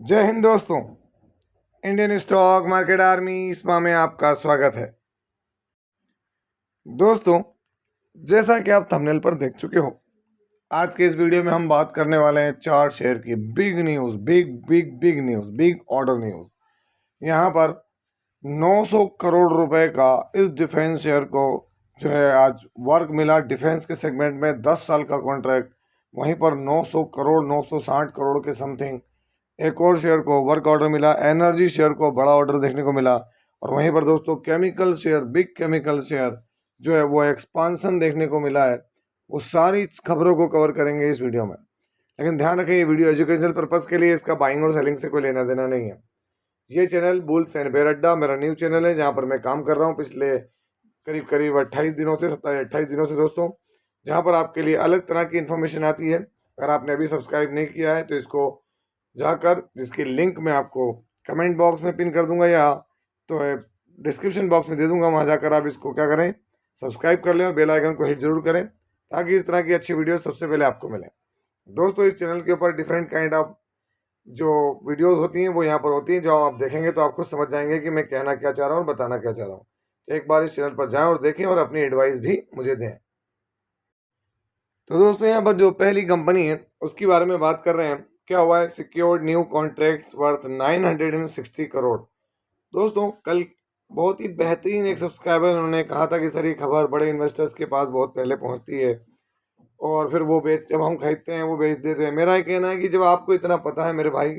जय हिंद दोस्तों। Indian stock market army इसमा में आपका स्वागत है। दोस्तों, जैसा कि आप थंबनेल पर देख चुके हो, आज के इस वीडियो में हम बात करने वाले हैं चार शेयर की big news, big news, big order news. यहाँ पर 900 करोड़ रुपए का इस डिफेंस शेयर को जो है आज वर्क मिला। डिफेंस के सेगमेंट में 10 साल का कॉन्ट्रैक्ट, वहीं पर 900 करोड़ 960 करोड़ के समथिंग एक और शेयर को वर्क ऑर्डर मिला। एनर्जी शेयर को बड़ा ऑर्डर देखने को मिला। और वहीं पर दोस्तों chemical share, big chemical share जो है वो एक्सपांसन देखने को मिला है। वो सारी खबरों को कवर करेंगे इस वीडियो में। लेकिन ध्यान रखें, ये वीडियो एजुकेशनल पर्पज़ के लिए, इसका बाइंग और सेलिंग से कोई लेना देना नहीं है। ये चैनल बुल्स एंड बेर अड्डा मेरा न्यू चैनल है, जहाँ पर मैं काम कर रहा हूँ पिछले करीब करीब 28 दिनों से, 27-28 दिनों से दोस्तों, जहाँ पर आपके लिए अलग तरह की इन्फॉर्मेशन आती है। अगर आपने अभी सब्सक्राइब नहीं किया है तो इसको जाकर, जिसकी लिंक मैं आपको कमेंट बॉक्स में पिन कर दूंगा या तो डिस्क्रिप्शन बॉक्स में दे दूंगा, वहाँ जाकर आप इसको क्या करें, सब्सक्राइब कर लें और बेल आइकन को हिट जरूर करें, ताकि इस तरह की अच्छी वीडियो सबसे पहले आपको मिले। दोस्तों, इस चैनल के ऊपर डिफरेंट काइंड ऑफ जो वीडियोस होती हैं वो यहाँ पर होती हैं, जो आप देखेंगे तो आप खुद समझ जाएंगे कि मैं कहना क्या चाह रहा हूँ और बताना क्या चाह रहा हूँ। तो एक बार इस चैनल पर जाएं और देखें और अपनी एडवाइस भी मुझे दें। तो दोस्तों, यहाँ पर जो पहली कंपनी है उसके बारे में बात कर रहे हैं। क्या हुआ है? Secured new contracts worth 960 crore. दोस्तों, कल बहुत ही बेहतरीन एक सब्सक्राइबर उन्होंने कहा था कि सर ये खबर बड़े इन्वेस्टर्स के पास बहुत पहले पहुंचती है और फिर वो बेच, जब हम खरीदते हैं वो बेच देते हैं। मेरा ये कहना है कि जब आपको इतना पता है मेरे भाई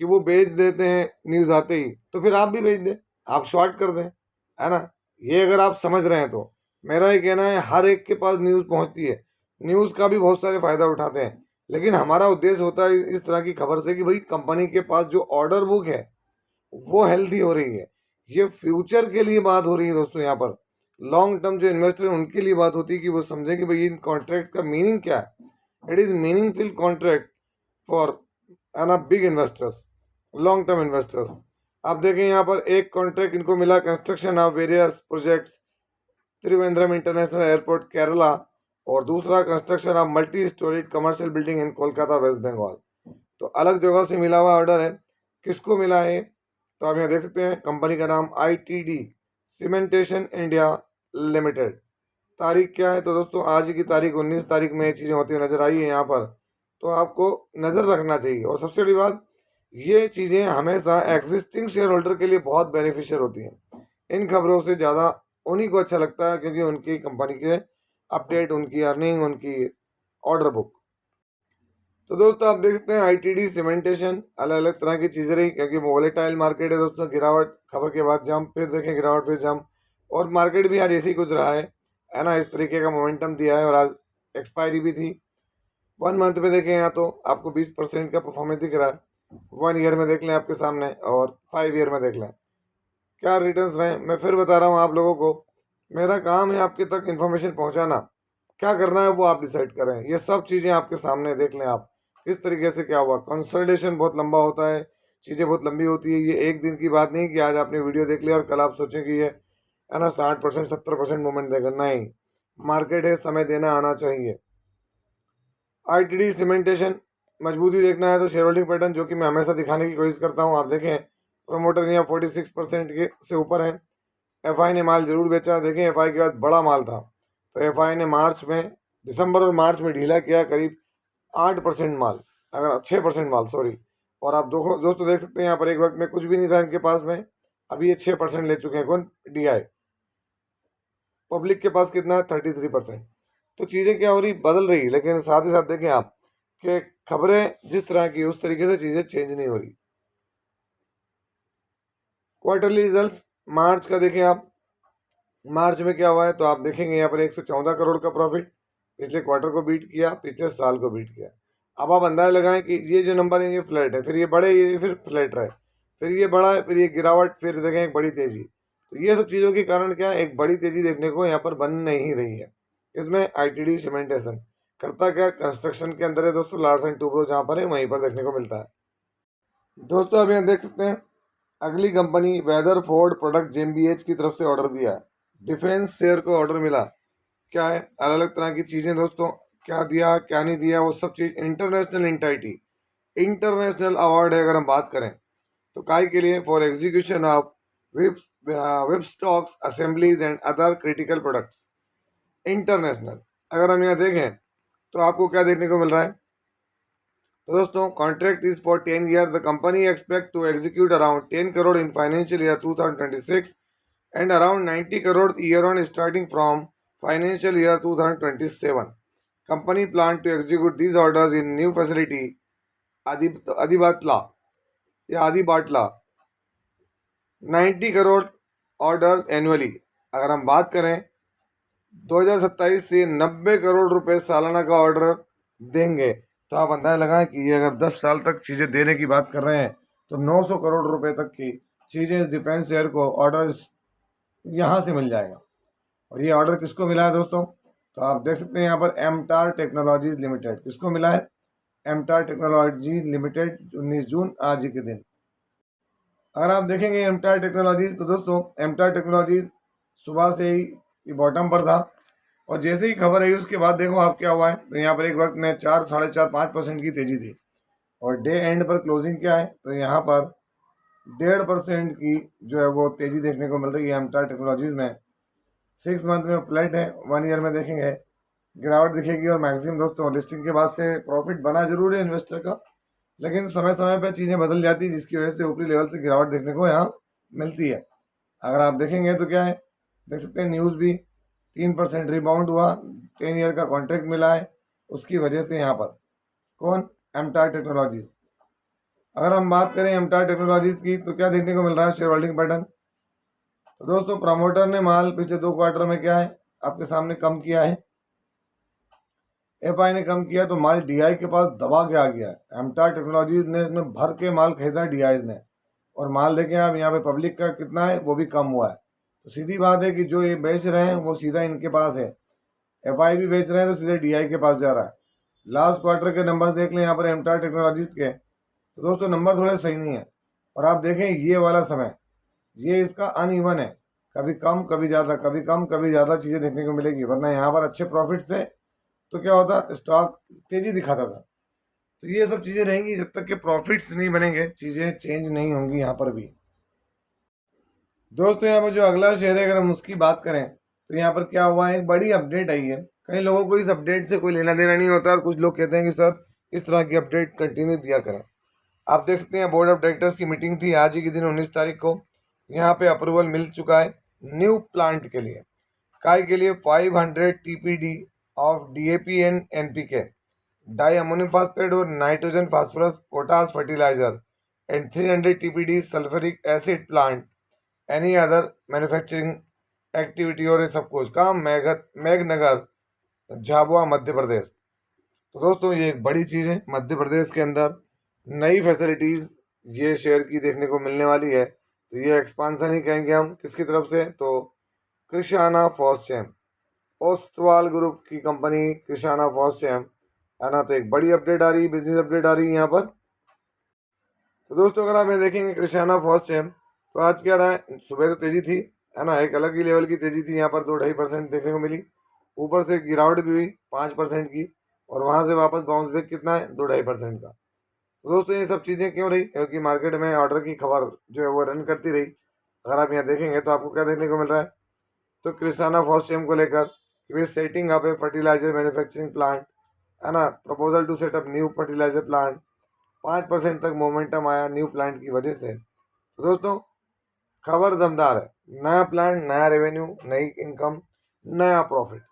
कि वो बेच देते हैं न्यूज़ आते ही, तो फिर आप भी बेच दें, आप शॉर्ट कर दें, है ना। ये अगर आप समझ रहे हैं तो मेरा ये कहना है, हर एक के पास न्यूज़ पहुंचती है, न्यूज़ का भी बहुत सारे फ़ायदा उठाते हैं, लेकिन हमारा उद्देश्य होता है इस तरह की खबर से कि भाई कंपनी के पास जो ऑर्डर बुक है वो हेल्दी हो रही है। ये फ्यूचर के लिए बात हो रही है दोस्तों। यहाँ पर लॉन्ग टर्म जो इन्वेस्टर हैं उनके लिए बात होती है कि वो समझें कि भाई इन कॉन्ट्रैक्ट का मीनिंग क्या है। It is meaningful contract for है ना big investors, long term investors. आप देखें यहाँ पर एक कॉन्ट्रैक्ट इनको मिला, construction of various projects Trivandrum international airport Kerala, और दूसरा construction of multi storied commercial building in Kolkata West Bengal. तो अलग जगह से मिला हुआ ऑर्डर है। किसको मिला है? तो आप यहाँ देख सकते हैं, कंपनी का नाम ITD सीमेंटेशन इंडिया लिमिटेड। तारीख क्या है? तो दोस्तों आज की तारीख 19 तारीख में ये चीज़ें होती हुई नजर आई है यहाँ पर। तो आपको नज़र रखना चाहिए। और सबसे बड़ी बात, ये चीज़ें हमेशा एग्जिस्टिंग शेयर होल्डर के लिए बहुत बेनिफिशियल होती हैं। इन खबरों से ज़्यादा उन्हीं को अच्छा लगता है, क्योंकि उनकी कंपनी के अपडेट, उनकी अर्निंग, उनकी ऑर्डर बुक। तो दोस्तों आप देख सकते हैं ITD सीमेंटेशन अलग अलग तरह की चीज़ें रही, क्योंकि वोलेटाइल मार्केट है दोस्तों। गिरावट, खबर के बाद जंप, फिर देखें गिरावट, फिर जंप, और मार्केट भी आज ऐसे ही कुछ रहा है ना। इस तरीके का मोमेंटम दिया है और आज एक्सपायरी भी थी। 1 मंथ में देखें यहाँ तो आपको 20% का परफॉर्मेंस दिख रहा है। 1 ईयर में देख लें आपके सामने, और 5 ईयर में देख लें क्या रिटर्न्स रहे। मैं फिर बता रहा हूँ आप लोगों को, मेरा काम है आपके तक इन्फॉर्मेशन पहुँचाना। क्या करना है वो आप डिसाइड करें। ये सब चीज़ें आपके सामने देख लें आप किस तरीके से क्या हुआ। कंसोलिडेशन बहुत लंबा होता है, चीज़ें बहुत लंबी होती है। ये एक दिन की बात नहीं कि आज आपने वीडियो देख लिया और कल आप सोचें कि ये है ना 60% 70% मूवमेंट देगा। नहीं, मार्केट है, समय देना आना चाहिए। ITD सीमेंटेशन मजबूती देखना है तो शेयर होल्डिंग पैटर्न, जो कि मैं हमेशा दिखाने की कोशिश करता हूँ, आप देखें प्रोमोटर यहाँ 46% के से ऊपर है। FI ने माल जरूर बेचा। देखें FI के बाद बड़ा माल था, तो FI ने मार्च में, दिसंबर और मार्च में ढीला किया करीब 8% माल, अगर 6% माल, सॉरी। और आप दोस्तों देख सकते हैं यहाँ पर एक वक्त में कुछ भी नहीं था इनके पास में, अभी ये 6% ले चुके हैं। कौन? DI। पब्लिक के पास कितना है? 33%। तो चीज़ें क्या हो रही, बदल रही, लेकिन साथ ही साथ देखें आप कि खबरें जिस तरह की उस तरीके से चीज़ें चेंज नहीं हो रही। क्वार्टरली रिजल्ट्स मार्च का देखें आप, मार्च में क्या हुआ है तो आप देखेंगे यहाँ पर 114 करोड़ का प्रॉफिट, पिछले क्वार्टर को बीट किया, पिछले साल को बीट किया। अब आप अंदाजा लगाएं कि ये जो नंबर है ये फ्लैट है, फिर ये बढ़े, ये फिर फ्लैट रहे, फिर ये बढ़ा है, फिर ये गिरावट, फिर देखें एक बड़ी तेजी। तो ये सब चीज़ों के कारण क्या है, एक बड़ी तेजी देखने को यहाँ पर बन नहीं रही है। इसमें ITD सीमेंटेशन करता क्या, कंस्ट्रक्शन के अंदर है दोस्तों। लार्सन टूब्रो जहाँ पर है वहीं पर देखने को मिलता है। दोस्तों अब यहाँ देख सकते हैं, अगली कंपनी वेदरफोर्ड प्रोडक्ट GmbH की तरफ से ऑर्डर दिया है। डिफेंस शेयर को ऑर्डर मिला। क्या है, अलग अलग तरह की चीज़ें दोस्तों, क्या दिया क्या नहीं दिया वो सब चीज़। इंटरनेशनल एंटिटी इंटरनेशनल अवार्ड है अगर हम बात करें तो काय के लिए, for execution of whip stocks assemblies and other critical products. International अगर हम यहाँ देखें तो आपको क्या देखने को मिल रहा है, तो दोस्तों contract is for 10 year. The company expect to execute around 10 crore in financial year 2026 and around 90 crore year on starting from financial year 2027. Company plan to execute these orders in new facility आदिबाटला 90 crore orders annually. अगर हम बात करें 2027 से 90 करोड़ रुपए सालाना का order देंगे, तो आप अंदाजा लगाएं कि ये अगर 10 साल तक चीज़ें देने की बात कर रहे हैं तो 900 करोड़ रुपए तक की चीज़ें इस डिफेंस शेयर को ऑर्डर्स यहाँ से मिल जाएगा। और ये ऑर्डर किसको मिला है दोस्तों, तो आप देख सकते हैं यहाँ पर एमटार टेक्नोलॉजीज लिमिटेड, किसको मिला है, एमटार टेक्नोलॉजी लिमिटेड, 19 जून आज ही के दिन। अगर आप देखेंगे एमटार टेक्नोलॉजीज, तो दोस्तों एमटार टेक्नोलॉजीज सुबह से ही बॉटम पर था और जैसे ही खबर आई उसके बाद देखो आप क्या हुआ है, तो यहाँ पर एक वक्त में 4, 4.5, 5% की तेजी थी और डे एंड पर क्लोजिंग क्या है, तो यहाँ पर 1.5% की जो है वो तेजी देखने को मिल रही है एमटार टेक्नोलॉजीज में। 6 मंथ में फ्लैट है, 1 ईयर में देखेंगे गिरावट दिखेगी और मैक्सिमम दोस्तों लिस्टिंग के बाद से प्रॉफिट बना जरूर है इन्वेस्टर का, लेकिन समय समय पर चीज़ें बदल जाती है जिसकी वजह से ऊपरी लेवल से गिरावट देखने को यहाँ मिलती है। अगर आप देखेंगे तो क्या है, देख सकते हैं न्यूज़ भी 3% रिबाउंड हुआ, 10 ईयर का कॉन्ट्रैक्ट मिला है उसकी वजह से यहाँ पर। कौन, एमटार टेक्नोलॉजीज। अगर हम बात करें एमटार टेक्नोलॉजीज की तो क्या देखने को मिल रहा है शेयर होल्डिंग पैटर्न, तो दोस्तों प्रमोटर ने माल पिछले 2 क्वार्टर में क्या है आपके सामने कम किया है, एफआई ने कम किया, तो माल डीआई के पास दबा के आ गया है। एमटार टेक्नोलॉजीज ने इसमें भर के माल खरीदा डीआई ने, और माल देखें आप यहाँ पे पब्लिक का कितना है वो भी कम हुआ है, तो सीधी बात है कि जो ये बेच रहे हैं वो सीधा इनके पास है, एफआई भी बेच रहे हैं तो सीधे डीआई के पास जा रहा है। लास्ट क्वार्टर के नंबर देख लें यहाँ पर एमटार टेक्नोलॉजीज के, तो दोस्तों नंबर थोड़े सही नहीं है, और आप देखें ये वाला समय ये इसका अनइवन है, कभी कम कभी ज़्यादा, कभी कम कभी ज़्यादा चीज़ें देखने को मिलेगी, वरना यहाँ पर अच्छे प्रॉफिट्स थे तो क्या होता, स्टॉक तेज़ी दिखाता था। तो ये सब चीज़ें रहेंगी जब तक के प्रॉफिट्स नहीं बनेंगे, चीज़ें चेंज नहीं होंगी यहाँ पर भी। दोस्तों यहाँ पर जो अगला शेयर है अगर हम उसकी बात करें तो यहाँ पर क्या हुआ है, एक बड़ी अपडेट आई है। कई लोगों को इस अपडेट से कोई लेना देना नहीं होता और कुछ लोग कहते हैं कि सर इस तरह की अपडेट कंटिन्यू दिया करें। आप देख सकते हैं बोर्ड ऑफ डायरेक्टर्स की मीटिंग थी आज ही के दिन 19 तारीख को, यहाँ पे अप्रूवल मिल चुका है न्यू प्लांट के लिए, काय के लिए 500 TPD of DAP and NPK, di ammonium phosphate और nitrogen phosphorus potash fertiliser and 300 TPD sulphuric acid plant, any other manufacturing activity, और ये सब कुछ काम मेघनगर झाबुआ मध्य प्रदेश। तो दोस्तों ये एक बड़ी चीज़ है, मध्य प्रदेश के अंदर नई फैसिलिटीज़ ये शेयर की देखने को मिलने वाली है। तो ये एक्सपांसन ही कहेंगे हम, किसकी तरफ से, तो कृषाना फॉस्चेम, ओस्तवाल ग्रुप की कंपनी कृषाना फॉस्चेम है ना। तो एक बड़ी अपडेट आ रही है, बिजनेस अपडेट आ रही है यहाँ पर। तो दोस्तों अगर आप ये देखेंगे कृषाना फॉस्चेम, तो आज क्या रहा है, सुबह तो तेज़ी थी है ना, एक अलग ही लेवल की तेज़ी थी, यहाँ पर 2-2.5% देखने को मिली, ऊपर से गिरावट भी हुई 5% की, और वहाँ से वापस बाउंस बैक कितना है, 2-2.5% का। तो दोस्तों ये सब चीज़ें क्यों रही, क्योंकि मार्केट में ऑर्डर की खबर जो है वो रन करती रही। अगर आप यहाँ देखेंगे तो आपको क्या देखने को मिल रहा है, तो कृषाना फॉस्चेम को लेकर कि setting up a fertiliser manufacturing plant है ना, proposal to set up new fertiliser plant, 5% तक मोमेंटम आया न्यू प्लांट की वजह से। तो दोस्तों खबर दमदार है, नया प्लांट, नया रेवेन्यू, नई इनकम, नया प्रॉफिट,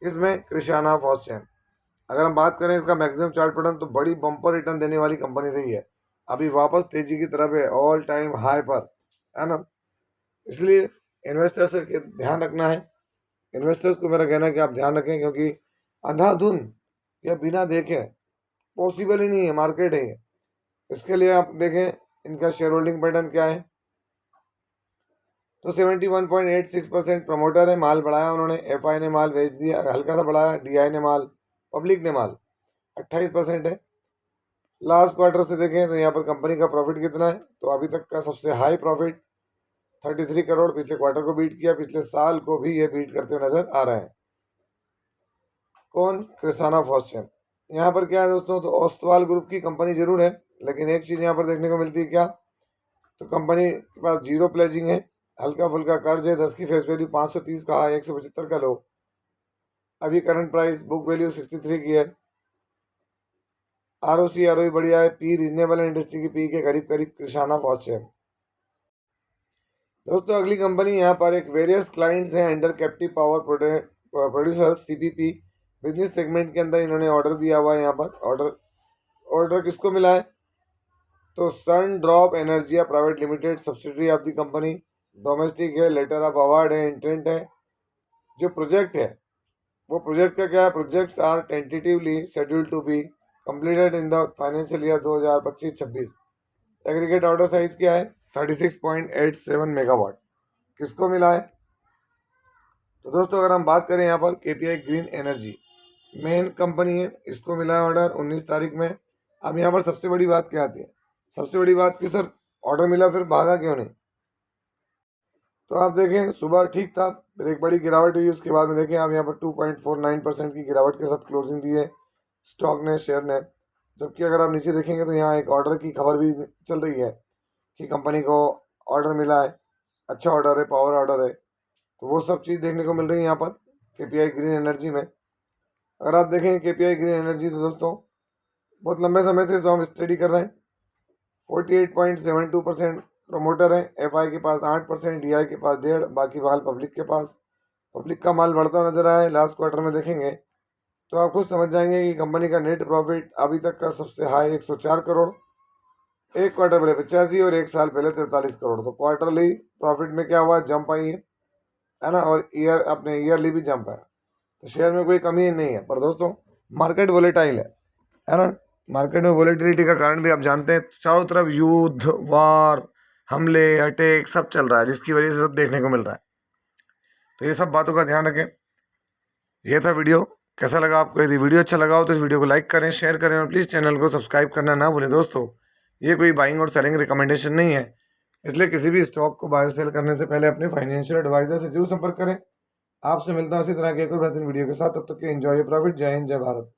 इसमें कृषाना फॉस्चेम। अगर हम बात करें इसका मैक्सिमम चार्ट पैटर्न, तो बड़ी बम्पर रिटर्न देने वाली कंपनी रही है, अभी वापस तेजी की तरफ है, ऑल टाइम हाई पर है ना। इसलिए इन्वेस्टर्स से ध्यान रखना है, इन्वेस्टर्स को मेरा कहना है कि आप ध्यान रखें, क्योंकि अंधाधुन या बिना देखे पॉसिबल ही नहीं है, मार्केट है ये। इसके लिए आप देखें इनका शेयर होल्डिंग पैटर्न क्या है, तो 71.86% प्रमोटर है, माल बढ़ाया उन्होंने, एफआई ने माल बेच दिया, हल्का सा बढ़ाया, डीआई ने माल, पब्लिक ने माल 28% है। लास्ट क्वार्टर से देखें तो यहाँ पर कंपनी का प्रॉफिट कितना है, तो अभी तक का सबसे हाई प्रॉफिट 33 करोड़, पिछले क्वार्टर को बीट किया, पिछले साल को भी ये बीट करते हुए नजर आ रहे हैं। कौन, कृषाना फॉस्चेम। यहाँ पर क्या है दोस्तों, तो ओस्टवाल ग्रुप की कंपनी जरूर है, लेकिन एक चीज़ यहाँ पर देखने को मिलती है क्या, तो कंपनी के पास जीरो प्लेजिंग है, हल्का फुल्का कर्ज है, 10 की फेस वैल्यू 530 का है, 175 का लो, अभी करंट प्राइस बुक वैल्यू 63 की है, आरओसी आरओई बढ़िया है, पी रीजनेबल है, इंडस्ट्री की पी के करीब करीब कृषाना फॉस्ट है। दोस्तों अगली कंपनी यहाँ पर एक वेरियस क्लाइंट्स हैं under captive power producer CPP business segment के अंदर इन्होंने ऑर्डर दिया हुआ है। यहाँ पर ऑर्डर किसको मिला है, तो Sun Drop Energia private limited subsidiary of the company, domestic है, लेटर ऑफ अवार्ड है, इंटेंट है। जो प्रोजेक्ट है वो प्रोजेक्ट का क्या है, projects are tentatively scheduled to be completed in the financial year 2025-26। Aggregate order size क्या है, 36.87 मेगावाट। किसको मिला है, तो दोस्तों अगर हम बात करें यहाँ पर KPI green energy main company है, इसको मिला है ऑर्डर 19 तारीख में। अब यहाँ पर सबसे बड़ी बात क्या आती है, सबसे बड़ी बात कि सर ऑर्डर मिला फिर भागा क्यों नहीं, तो आप देखें सुबह ठीक था, फिर एक बड़ी गिरावट हुई, उसके बाद में देखें आप यहाँ पर 2.49% की गिरावट के साथ क्लोजिंग दी है स्टॉक ने, शेयर ने। जबकि अगर आप नीचे देखेंगे तो यहाँ एक ऑर्डर की खबर भी चल रही है कि कंपनी को ऑर्डर मिला है, अच्छा ऑर्डर है, पावर ऑर्डर है, तो वो सब चीज़ देखने को मिल रही है यहाँ पर केपीआई ग्रीन एनर्जी में। अगर आप देखें केपीआई ग्रीन एनर्जी, तो दोस्तों बहुत लंबे समय से इसको हम स्टडी कर रहे हैं। 48.72% प्रमोटर है, एफआई के पास 8%, डीआई के पास 1.5%, बाकी माल पब्लिक के पास। पब्लिक का माल बढ़ता नजर आया है, लास्ट क्वार्टर में देखेंगे तो आप खुद समझ जाएंगे कि कंपनी का नेट प्रॉफिट अभी तक का सबसे हाई 104 करोड़, एक क्वार्टर पहले 85 और एक साल पहले 43 करोड़। तो क्वार्टरली प्रॉफिट में क्या हुआ, जंप आई है ना, और अपने ईयरली भी जंप है, तो शेयर में कोई कमी नहीं है। पर दोस्तों मार्केट वोलेटाइल है ना, मार्केट में वोलेटिलिटी का कारण भी आप जानते हैं, चारों तरफ युद्ध, वार, हमले, अटैक सब चल रहा है, जिसकी वजह से सब देखने को मिल रहा है। तो ये सब बातों का ध्यान रखें। ये था वीडियो, कैसा लगा आपको, यदि वीडियो अच्छा लगा हो तो इस वीडियो को लाइक करें, शेयर करें और प्लीज़ चैनल को सब्सक्राइब करना ना भूलें। दोस्तों ये कोई बाइंग और सेलिंग रिकमेंडेशन नहीं है, इसलिए किसी भी स्टॉक को बाय सेल करने से पहले अपने फाइनेंशियल एडवाइजर से जरूर संपर्क करें। आपसे मिलता हूं इसी तरह के एक और बेहतरीन वीडियो के साथ, तब तक के एंजॉय प्रॉफिट। जय हिंद, जय भारत।